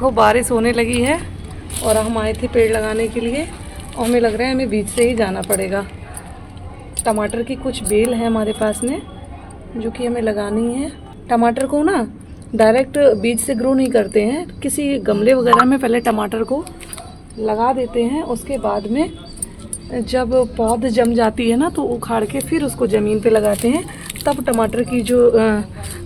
देखो बारिश होने लगी है और हम आए थे पेड़ लगाने के लिए और हमें लग रहा है हमें बीच से ही जाना पड़ेगा। टमाटर की कुछ बेल है हमारे पास में जो कि हमें लगानी है। टमाटर को ना डायरेक्ट बीज से ग्रो नहीं करते हैं, किसी गमले वगैरह में पहले टमाटर को लगा देते हैं। उसके बाद में जब पौध जम जाती है ना तो उखाड़ के फिर उसको ज़मीन पे लगाते हैं, तब टमाटर की जो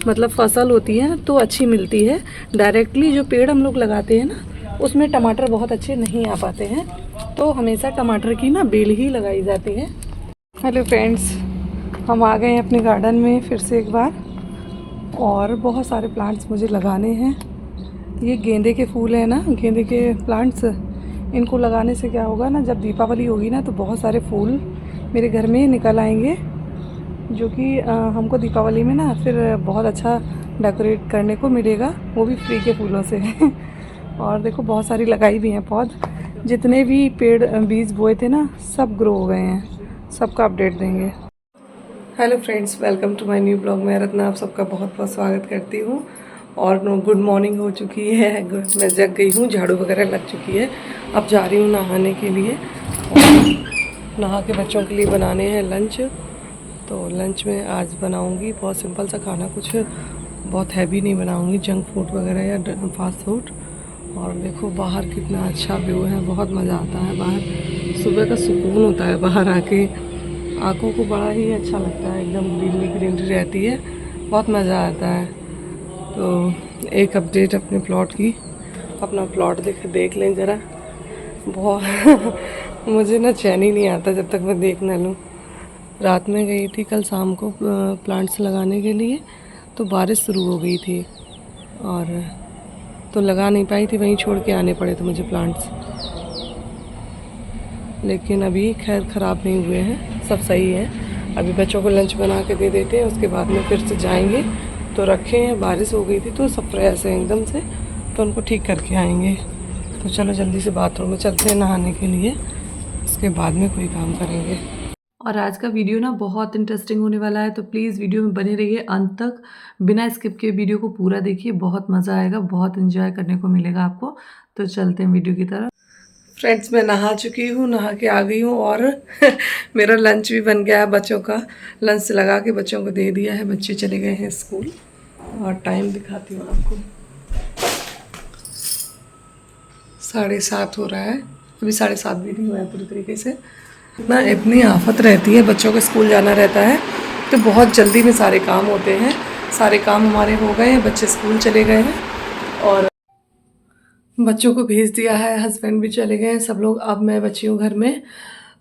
मतलब फसल होती है तो अच्छी मिलती है। डायरेक्टली जो पेड़ हम लोग लगाते हैं ना उसमें टमाटर बहुत अच्छे नहीं आ पाते हैं, तो हमेशा टमाटर की ना बेल ही लगाई जाती है। हेलो फ्रेंड्स, हम आ गए हैं अपने गार्डन में फिर से एक बार और बहुत सारे प्लांट्स मुझे लगाने हैं। ये गेंदे के फूल हैं ना, गेंदे के प्लांट्स, इनको लगाने से क्या होगा ना, जब दीपावली होगी ना तो बहुत सारे फूल मेरे घर में निकल आएंगे जो कि हमको दीपावली में ना फिर बहुत अच्छा डेकोरेट करने को मिलेगा, वो भी फ्री के फूलों से। और देखो बहुत सारी लगाई भी हैं पौध, जितने भी पेड़ बीज बोए थे ना सब ग्रो हो गए हैं, सबका अपडेट देंगे। Hello friends, welcome to my new blog. मैं रत्ना आप सबका बहुत बहुत स्वागत करती हूँ। और गुड मॉर्निंग हो चुकी है, मैं जग गई हूँ, झाड़ू वगैरह लग चुकी है। अब जा रही हूँ नहाने के लिए और नहा के बच्चों के लिए बनाने हैं लंच। तो लंच में आज बनाऊँगी बहुत सिंपल सा खाना, कुछ बहुत हैवी नहीं बनाऊँगी, जंक फूड वगैरह या फास्ट फूड। और देखो बाहर कितना अच्छा व्यू है, बहुत मज़ा आता है बाहर, सुबह का सुकून होता है बाहर आके, आँखों को बड़ा ही अच्छा लगता है, एकदम ग्रीनरी ग्रीनरी रहती है, बहुत मज़ा आता है। तो एक अपडेट अपने प्लॉट की, अपना प्लॉट देख लें ज़रा। बहुत मुझे ना चैन ही नहीं आता जब तक मैं देख ना लूँ। रात में गई थी कल शाम को प्लांट्स लगाने के लिए, तो बारिश शुरू हो गई थी और तो लगा नहीं पाई थी, वहीं छोड़ के आने पड़े थे मुझे प्लांट्स। लेकिन अभी खैर ख़राब नहीं हुए हैं, सब सही है। अभी बच्चों को लंच बना के दे देते हैं, उसके बाद में फिर से जाएंगे। तो रखे हैं, बारिश हो गई थी तो सब फ्रेश है एकदम से, तो उनको ठीक करके आएंगे। तो चलो जल्दी से बाथरूम में चलते हैं नहाने के लिए, उसके बाद में कोई काम करेंगे। और आज का वीडियो ना बहुत इंटरेस्टिंग होने वाला है, तो प्लीज़ वीडियो में बने रहिए अंत तक, बिना स्किप के वीडियो को पूरा देखिए, बहुत मज़ा आएगा, बहुत एंजॉय करने को मिलेगा आपको। तो चलते हैं वीडियो की तरफ। फ्रेंड्स, मैं नहा चुकी हूँ, नहा के आ गई हूँ और मेरा लंच भी बन गया है। बच्चों का लंच लगा के बच्चों को दे दिया है, बच्चे चले गए हैं स्कूल। और टाइम दिखाती हूँ आपको, 7:30 हो रहा है, अभी 7:30 भी नहीं हुआ है पूरी तरीके से। ना इतनी आफत रहती है, बच्चों को स्कूल जाना रहता है तो बहुत जल्दी में सारे काम होते हैं। सारे काम हमारे हो गए हैं, बच्चे स्कूल चले गए हैं और बच्चों को भेज दिया है, हस्बैंड भी चले गए हैं सब लोग। अब मैं बची हूँ घर में।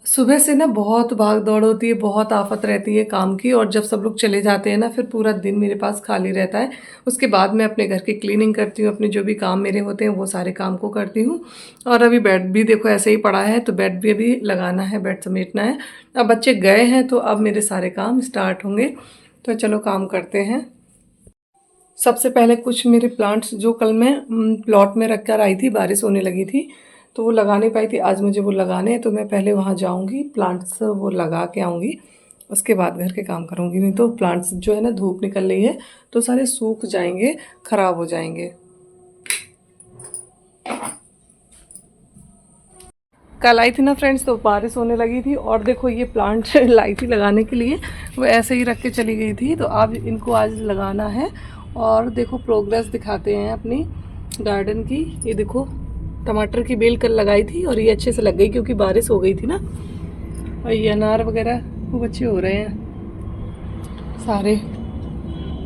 सुबह से ना बहुत भाग दौड़ होती है, बहुत आफत रहती है काम की, और जब सब लोग चले जाते हैं ना फिर पूरा दिन मेरे पास खाली रहता है। उसके बाद मैं अपने घर की क्लीनिंग करती हूँ, अपने जो भी काम मेरे होते हैं वो सारे काम को करती हूँ। और अभी बेड भी देखो ऐसे ही पड़ा है, तो बेड भी अभी लगाना है, बेड समेटना है। अब बच्चे गए हैं तो अब मेरे सारे काम स्टार्ट होंगे, तो चलो काम करते हैं। सबसे पहले कुछ मेरे प्लांट्स जो कल मैं प्लॉट में रख कर आई थी, बारिश होने लगी थी तो वो लगा नहीं पाई थी, आज मुझे वो लगाने हैं। तो मैं पहले वहाँ जाऊँगी, प्लांट्स वो लगा के आऊँगी, उसके बाद घर के काम करूँगी। नहीं तो प्लांट्स जो है ना, धूप निकल रही है तो सारे सूख जाएंगे, ख़राब हो जाएंगे। कल आई थी ना फ्रेंड्स तो बारिश होने लगी थी, और देखो ये प्लांट लाई थी लगाने के लिए, वो ऐसे ही रख के चली गई थी, तो अब इनको आज लगाना है। और देखो प्रोग्रेस दिखाते हैं अपनी गार्डन की। ये देखो टमाटर की बेल कल लगाई थी और ये अच्छे से लग गई क्योंकि बारिश हो गई थी ना। और ये अनार वगैरह खूब अच्छे हो रहे हैं सारे।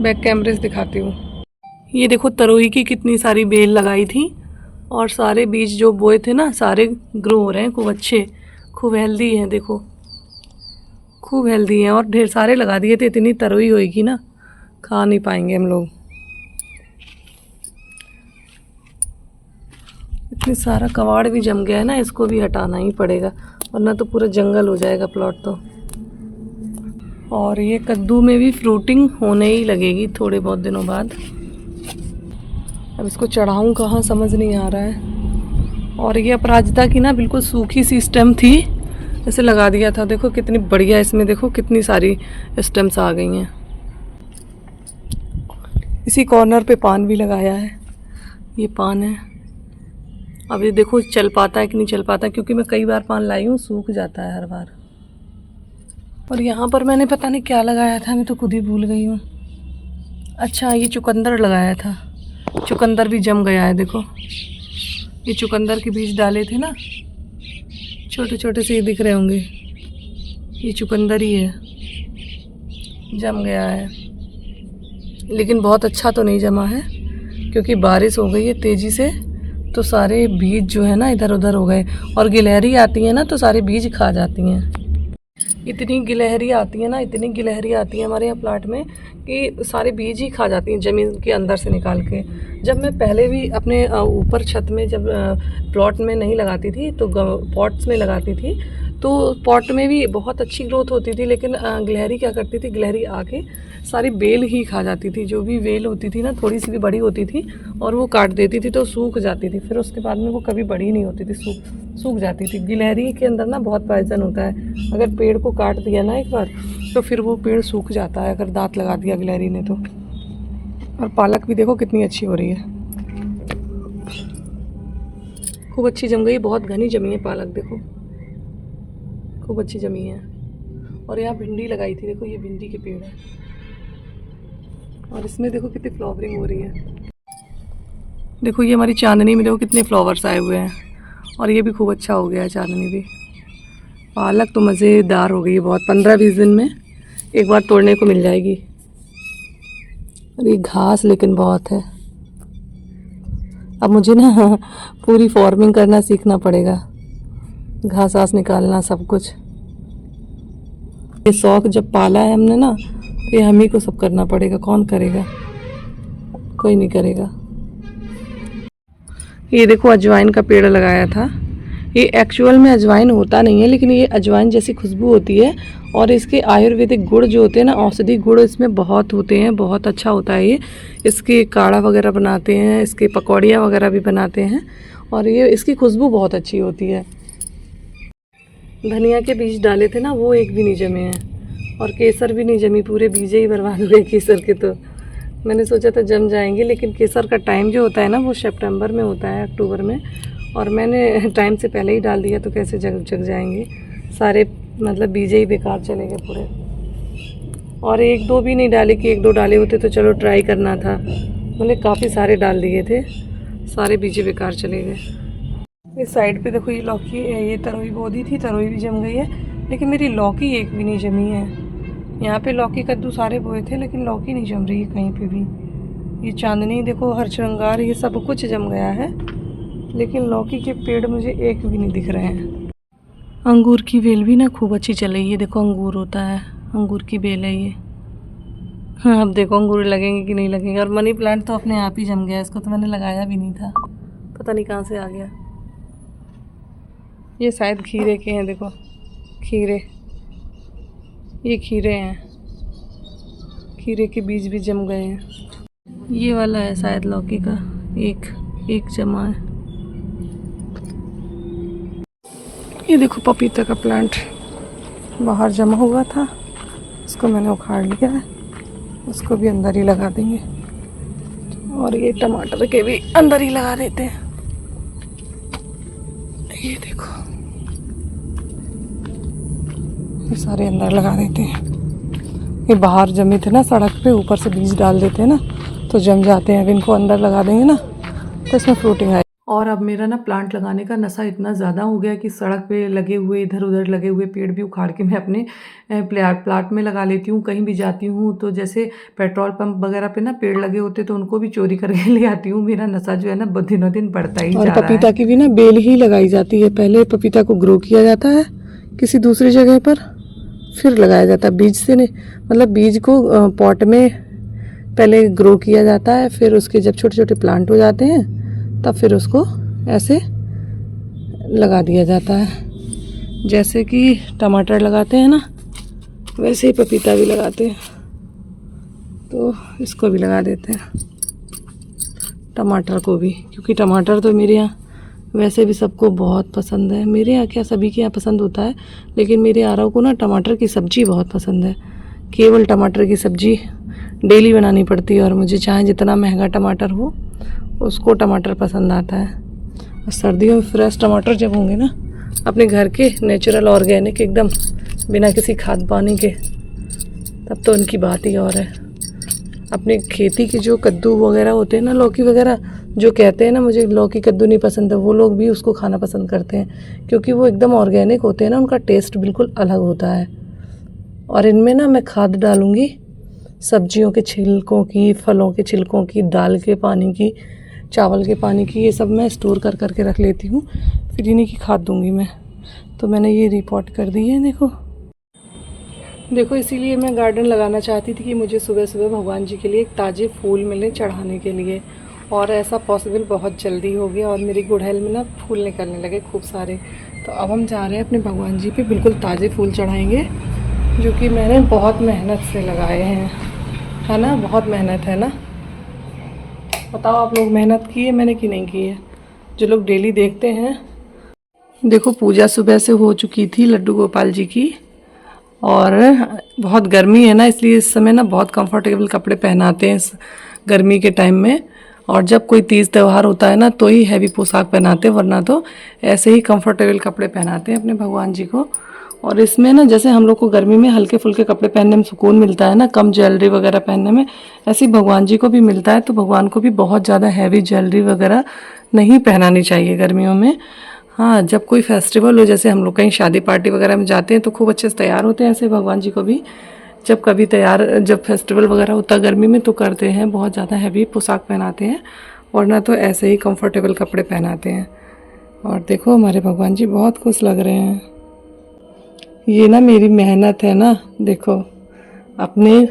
बैक कैमरे से दिखाती हूँ। ये देखो तरोई की कितनी सारी बेल लगाई थी और सारे बीज जो बोए थे ना सारे ग्रो हो रहे हैं, खूब अच्छे, खूब हेल्दी हैं। देखो खूब हेल्दी हैं, और ढेर सारे लगा दिए थे, इतनी तरोई होएगी ना खा नहीं पाएंगे हम लोग। इतनी सारा कबाड़ भी जम गया है ना, इसको भी हटाना ही पड़ेगा वरना तो पूरा जंगल हो जाएगा प्लॉट तो। और ये कद्दू में भी फ्रूटिंग होने ही लगेगी थोड़े बहुत दिनों बाद। अब इसको चढ़ाऊँ कहाँ समझ नहीं आ रहा है। और ये अपराजिता की ना बिल्कुल सूखी सी स्टेम थी, ऐसे लगा दिया था। देखो कितनी बढ़िया, इसमें देखो कितनी सारी स्टेम्स आ गई हैं। इसी कॉर्नर पे पान भी लगाया है, ये पान है, अब ये देखो चल पाता है कि नहीं चल पाता, क्योंकि मैं कई बार पान लाई हूँ, सूख जाता है हर बार। और यहाँ पर मैंने पता नहीं क्या लगाया था, मैं तो खुद ही भूल गई हूँ। अच्छा ये चुकंदर लगाया था, चुकंदर भी जम गया है। देखो ये चुकंदर के बीज डाले थे ना, छोटे छोटे से ये दिख रहे होंगे, ये चुकंदर ही है, जम गया है। लेकिन बहुत अच्छा तो नहीं जमा है, क्योंकि बारिश हो गई है तेज़ी से, तो सारे बीज जो है ना इधर उधर हो गए। और गिलहरी आती है ना तो सारे बीज खा जाती हैं। इतनी गिलहरी आती है ना, इतनी गिलहरी आती है हमारे यहाँ प्लाट में कि सारे बीज ही खा जाती हैं ज़मीन के अंदर से निकाल के। जब मैं पहले भी अपने ऊपर छत में जब प्लॉट में नहीं लगाती थी तो पॉट्स में लगाती थी, तो पॉट में भी बहुत अच्छी ग्रोथ होती थी। लेकिन गिलहरी क्या करती थी, गिलहरी आके सारी बेल ही खा जाती थी। जो भी बेल होती थी ना, थोड़ी सी भी बड़ी होती थी और वो काट देती थी तो सूख जाती थी। फिर उसके बाद में वो कभी बड़ी नहीं होती थी, सूख जाती थी। गिलहरी के अंदर ना बहुत पॉइजन होता है, अगर पेड़ को काट दिया ना एक बार तो फिर वो पेड़ सूख जाता है, अगर दांत लगा दिया गिलहरी ने तो। और पालक भी देखो कितनी अच्छी हो रही है, खूब अच्छी जम गई, बहुत घनी जमी है पालक, देखो खूब अच्छी जमी है। और यहाँ भिंडी लगाई थी, देखो ये भिंडी के पेड़ है और इसमें देखो कितनी फ्लावरिंग हो रही है। देखो ये हमारी चांदनी में देखो कितने फ्लावर्स आए हुए हैं, और ये भी खूब अच्छा हो गया है चांदनी भी। पालक तो मज़ेदार हो गई है बहुत, 15-20 दिन में एक बार तोड़ने को मिल जाएगी। और ये घास लेकिन बहुत है, अब मुझे ना पूरी फार्मिंग करना सीखना पड़ेगा, घास वास निकालना सब कुछ। ये शौक जब पाला है हमने ना, तो ये हम ही को सब करना पड़ेगा, कौन करेगा, कोई नहीं करेगा। ये देखो अजवाइन का पेड़ लगाया था, ये एक्चुअल में अजवाइन होता नहीं है, लेकिन ये अजवाइन जैसी खुशबू होती है। और इसके आयुर्वेदिक गुण जो होते हैं ना, औषधि गुण इसमें बहुत होते हैं, बहुत अच्छा होता है ये। इसके काढ़ा वगैरह बनाते हैं, इसके पकौड़ियाँ वगैरह भी बनाते हैं, और ये इसकी खुशबू बहुत अच्छी होती है। धनिया के बीज डाले थे ना, वो एक भी नहीं जमे हैं, और केसर भी नहीं जमी, पूरे बीजे ही बर्बाद हुए केसर के। तो मैंने सोचा था जम जाएंगे, लेकिन केसर का टाइम जो होता है ना वो सितंबर में होता है, अक्टूबर में, और मैंने टाइम से पहले ही डाल दिया, तो कैसे जग जाएंगे सारे, मतलब बीजे ही बेकार चले गए पूरे। और एक दो भी नहीं डाले, कि एक दो डाले होते तो चलो ट्राई करना था, मैंने काफ़ी सारे डाल दिए थे, सारे बीजे बेकार चले गए। इस साइड पे देखो ये लौकी, ये तरोई बोदी थी, तरोई भी जम गई है, लेकिन मेरी लौकी एक भी नहीं जमी है। यहाँ पे लौकी कद्दू सारे बोए थे, लेकिन लौकी नहीं जम रही है कहीं पे भी। ये चांदनी देखो, हर श्रृंगार, ये सब कुछ जम गया है, लेकिन लौकी के पेड़ मुझे एक भी नहीं दिख रहे हैं। अंगूर की बेल भी ना खूब अच्छी चल रही है, देखो अंगूर होता है, अंगूर की बेल है ये। हाँ अब देखो अंगूर लगेंगे कि नहीं लगेंगे। और मनी प्लांट तो अपने आप ही जम गया, इसको तो मैंने लगाया भी नहीं था, पता नहीं कहाँ से आ गया। ये शायद खीरे के हैं, देखो खीरे, ये खीरे हैं, खीरे के बीज भी जम गए हैं। ये वाला है शायद लौकी का, एक जमा है। ये देखो पपीता का प्लांट बाहर जमा हुआ था, उसको मैंने उखाड़ लिया है, उसको भी अंदर ही लगा देंगे। और ये टमाटर के भी अंदर ही लगा देते हैं। ये देखो ये सारे अंदर लगा देते हैं। ये बाहर जमे थे ना सड़क पे, ऊपर से बीज डाल देते हैं ना तो जम जाते हैं। अब इनको अंदर लगा देंगे ना तो इसमें फ्रूटिंग आएगी। और अब मेरा ना प्लांट लगाने का नशा इतना ज़्यादा हो गया कि सड़क पे लगे हुए, इधर उधर लगे हुए पेड़ भी उखाड़ के मैं अपने प्लाट में लगा लेती हूँ। कहीं भी जाती हूँ तो जैसे पेट्रोल पंप वगैरह पे ना पेड़ लगे होते तो उनको भी चोरी करके ले आती हूँ। मेरा नशा जो है ना दिनों दिन बढ़ता ही जा रहा है। और पपीता की भी ना बेल ही लगाई जाती है, पहले पपीता को ग्रो किया जाता है किसी दूसरी जगह पर, फिर लगाया जाता है बीज से, नहीं मतलब बीज को पॉट में पहले ग्रो किया जाता है, फिर उसके जब छोटे छोटे प्लांट हो जाते हैं तब फिर उसको ऐसे लगा दिया जाता है। जैसे कि टमाटर लगाते हैं ना, वैसे ही पपीता भी लगाते हैं, तो इसको भी लगा देते हैं, टमाटर को भी, क्योंकि टमाटर तो मेरे यहाँ वैसे भी सबको बहुत पसंद है। मेरे यहाँ क्या सभी के यहाँ पसंद होता है, लेकिन मेरे आरव को ना टमाटर की सब्ज़ी बहुत पसंद है। केवल टमाटर की सब्ज़ी डेली बनानी पड़ती है, और मुझे चाहे जितना महंगा टमाटर हो उसको टमाटर पसंद आता है। और सर्दियों में फ्रेश टमाटर जब होंगे ना, अपने घर के नेचुरल ऑर्गेनिक एकदम बिना किसी खाद पानी के, तब तो उनकी बात ही और है। अपने खेती के जो कद्दू वगैरह होते हैं ना, लौकी वगैरह, जो कहते हैं ना मुझे लौकी कद्दू नहीं पसंद है, वो लोग भी उसको खाना पसंद करते हैं क्योंकि वो एकदम ऑर्गेनिक होते हैं ना, उनका टेस्ट बिल्कुल अलग होता है। और इनमें ना मैं खाद डालूँगी सब्जियों के छिलकों की, फलों के छिलकों की, दाल के पानी की, चावल के पानी की, ये सब मैं स्टोर कर कर के रख लेती हूँ, फिर इन्हीं की खाद दूँगी मैं। तो मैंने ये रिपोर्ट कर दी है, देखो इसीलिए मैं गार्डन लगाना चाहती थी कि मुझे सुबह सुबह भगवान जी के लिए एक ताज़े फूल मिले चढ़ाने के लिए, और ऐसा पॉसिबल बहुत जल्दी हो गया और मेरी गुड़हल में ना फूल निकलने लगे खूब सारे। तो अब हम जा रहे हैं अपने भगवान जी पे बिल्कुल ताज़े फूल चढ़ाएंगे, जो कि मैंने बहुत मेहनत से लगाए हैं, है ना, बहुत मेहनत है ना। बताओ आप लोग मेहनत की है मैंने कि नहीं की है, जो लोग डेली देखते हैं। देखो पूजा सुबह से हो चुकी थी लड्डू गोपाल जी की, और बहुत गर्मी है ना, इसलिए इस समय ना बहुत कंफर्टेबल कपड़े पहनाते हैं इस गर्मी के टाइम में। और जब कोई तीज त्यौहार होता है ना तो ही हैवी पोशाक पहनाते हैं, वरना तो ऐसे ही कंफर्टेबल कपड़े पहनाते हैं अपने भगवान जी को। और इसमें ना जैसे हम लोग को गर्मी में हल्के फुल्के कपड़े पहनने में सुकून मिलता है ना, कम ज्वेलरी वगैरह पहनने में, ऐसे ही भगवान जी को भी मिलता है। तो भगवान को भी बहुत ज़्यादा हैवी ज्वेलरी वगैरह नहीं पहनानी चाहिए गर्मियों में। हाँ, जब कोई फेस्टिवल हो, जैसे हम लोग कहीं शादी पार्टी वगैरह में जाते हैं तो खूब अच्छे से तैयार होते हैं, ऐसे भगवान जी को भी जब कभी तैयार, जब फेस्टिवल वगैरह होता है गर्मी में तो करते हैं, बहुत ज़्यादा हैवी पोशाक पहनाते हैं, वरना तो ऐसे ही कंफर्टेबल कपड़े पहनाते हैं। और देखो हमारे भगवान जी बहुत खुश लग रहे हैं। ये ना मेरी मेहनत है ना, देखो अपने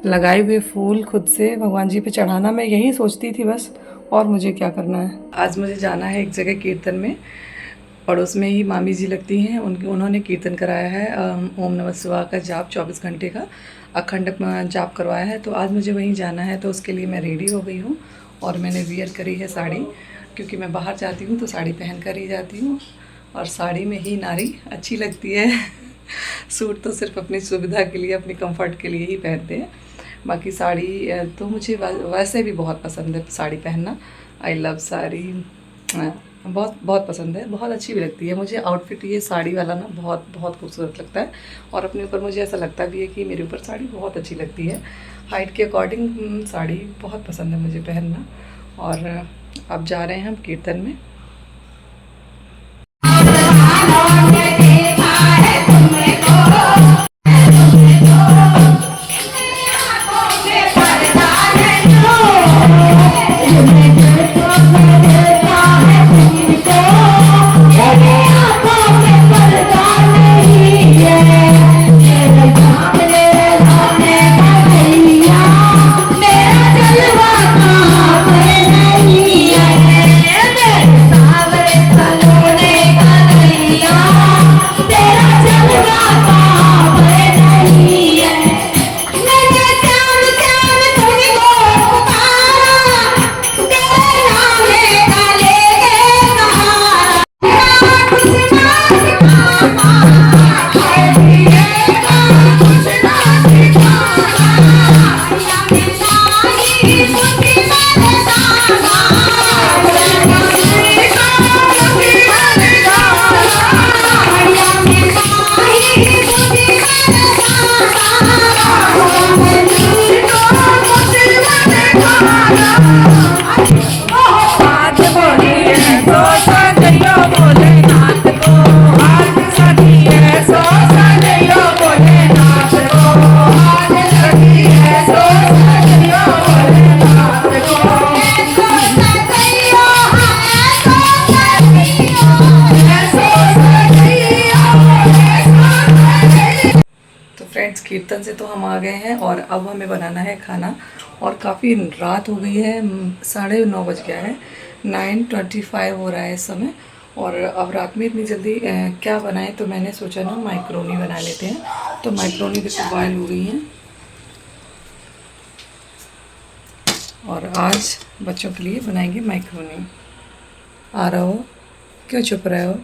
लगाए हुए फूल खुद से भगवान जी पे चढ़ाना, मैं यही सोचती थी बस, और मुझे क्या करना है। आज मुझे जाना है एक जगह कीर्तन में, पड़ोस में ही मामी जी लगती हैं, उन्होंने कीर्तन कराया है, ओम नमः शिवाय का जाप 24 घंटे का अखंड जाप करवाया है। तो आज मुझे वहीं जाना है, तो उसके लिए मैं रेडी हो गई हूँ और मैंने वियर करी है साड़ी, क्योंकि मैं बाहर जाती हूँ तो साड़ी पहन कर ही जाती हूँ, और साड़ी में ही नारी अच्छी लगती है। सूट तो सिर्फ अपनी सुविधा के लिए, अपनी कंफर्ट के लिए ही पहनते हैं, बाकी साड़ी तो मुझे वैसे भी बहुत पसंद है साड़ी पहनना। आई लव साड़ी, बहुत बहुत पसंद है, बहुत अच्छी भी लगती है मुझे। आउटफिट ये साड़ी वाला ना बहुत बहुत खूबसूरत लगता है, और अपने ऊपर मुझे ऐसा लगता भी है कि मेरे ऊपर साड़ी बहुत अच्छी लगती है। हाइट के अकॉर्डिंग साड़ी बहुत पसंद है मुझे पहनना। और अब जा रहे हैं हम कीर्तन में। फ्रेंड्स कीर्तन से तो हम आ गए हैं, और अब हमें बनाना है खाना, और काफ़ी रात हो गई है, 9:30 बज गया है, 9:25 हो रहा है इस समय। और अब रात में इतनी जल्दी क्या बनाएं, तो मैंने सोचा ना मैक्रोनी बना लेते हैं। तो मैक्रोनी देखो बॉयल हो गई हैं, और आज बच्चों के लिए बनाएंगे मैक्रोनी। आ रहा हो, क्यों चुप रहे हो?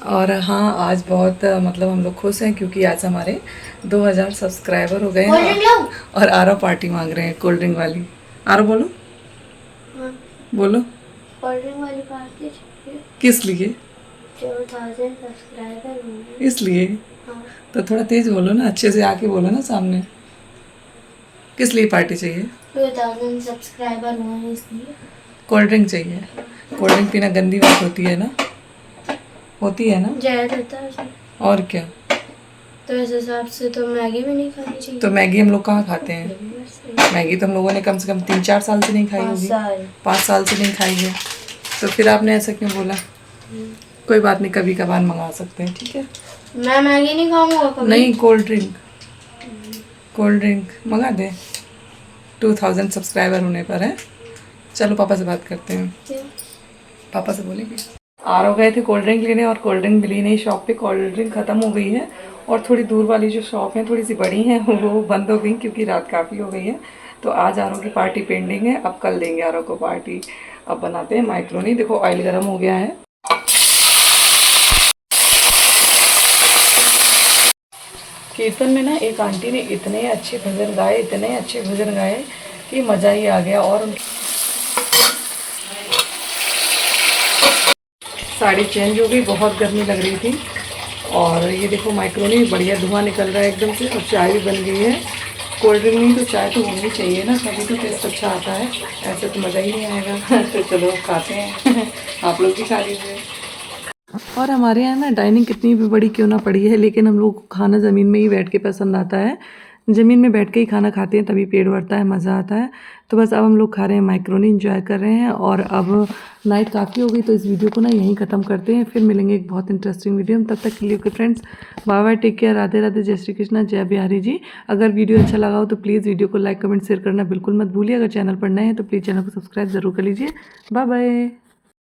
और हाँ, आज बहुत मतलब हम लोग खुश हैं, क्योंकि आज हमारे 2000 सब्सक्राइबर हो गए हैं, और आरव पार्टी मांग रहे हैं कोल्ड ड्रिंक वाली। आरव बोलो। बोलो। कोल्ड ड्रिंक वाली पार्टी चाहिए। किस लिए? 4000 सब्सक्राइबर होंगे। इसलिए? हाँ। तो थोड़ा तेज बोलो ना, अच्छे से आके बोलो ना सामने। किस लिए पार्टी चाहिए? 2000 सब्सक्राइबर हुए इसलिए। कोल्ड ड्रिंक चाहिए? कोल्ड ड्रिंक पीना गंदी बात होती है ना? होती है ना? जायज़ होता है उसमें। और क्या। तो इस हिसाब से तो मैगी भी नहीं खानी चाहिए। तो मैगी हम लोग कहाँ खाते हैं? मैगी तो हम लोगों ने कम से कम 3-4 साल से नहीं खाई 5 होगी। साल। 5 साल से नहीं खाई है। तो फिर आपने ऐसा क्यों बोला? कोई बात नहीं, कभी कभार मंगा सकते हैं, ठीक है। मैं मैगी नहीं खाऊंगा कभी। नहीं, कोल्ड ड्रिंक। कोल्ड ड्रिंक मंगा दे 2000 सब्सक्राइबर होने पर है। चलो पापा से बात करते हैं। क्या? पापा से बोलेंगे। आर गए थे कोल्ड ड्रिंक लेने और कोल्ड ड्रिंक मिली नहीं शॉप पे। कोल्ड ड्रिंक ख़त्म हो गई है और थोड़ी दूर वाली जो शॉप है थोड़ी सी बड़ी है वो बंद हो गई क्योंकि रात काफ़ी हो गई है। तो आज आरों की पार्टी पेंडिंग है, अब कल देंगे आरों को पार्टी। अब बनाते हैं माइक्रोनी। देखो ऑयल गर्म हो गया है। कीर्तन में ना एक आंटी ने इतने अच्छे भजन गाए, इतने अच्छे भजन गाए कि मज़ा ही आ गया। और साड़ी चेंज हो गई, बहुत गर्मी लग रही थी। और ये देखो माइक्रोनी बढ़िया धुआं निकल रहा है एकदम से। और चाय भी बन गई है। कोल्ड ड्रिंक नहीं तो चाय तो होनी चाहिए ना, तभी तो टेस्ट अच्छा आता है, ऐसे तो मज़ा ही नहीं आएगा। तो चलो खाते हैं। आप लोग भी खा लीजिए। और हमारे यहाँ ना डाइनिंग कितनी भी बड़ी क्यों ना पड़ी है, लेकिन हम लोग को खाना ज़मीन में ही बैठ के पसंद आता है। ज़मीन में बैठ के ही खाना खाते हैं, तभी पेट भरता है, मज़ा आता है। तो बस अब हम लोग खा रहे हैं माइक्रोनी, इंजॉय कर रहे हैं। और अब नाइट काफ़ी हो गई तो इस वीडियो को ना यहीं ख़त्म करते हैं। फिर मिलेंगे एक बहुत इंटरेस्टिंग वीडियो में। तब तक के लिए okay friends, bye bye, take care, Radhe Radhe, जय श्री कृष्णा, जय बिहारी जी। अगर वीडियो अच्छा लगा हो तो प्लीज़ वीडियो को लाइक कमेंट शेयर करना बिल्कुल मत भूलिए। अगर चैनल पर नए हैं तो प्लीज़ चैनल को सब्सक्राइब ज़रूर कर लीजिए। Bye bye.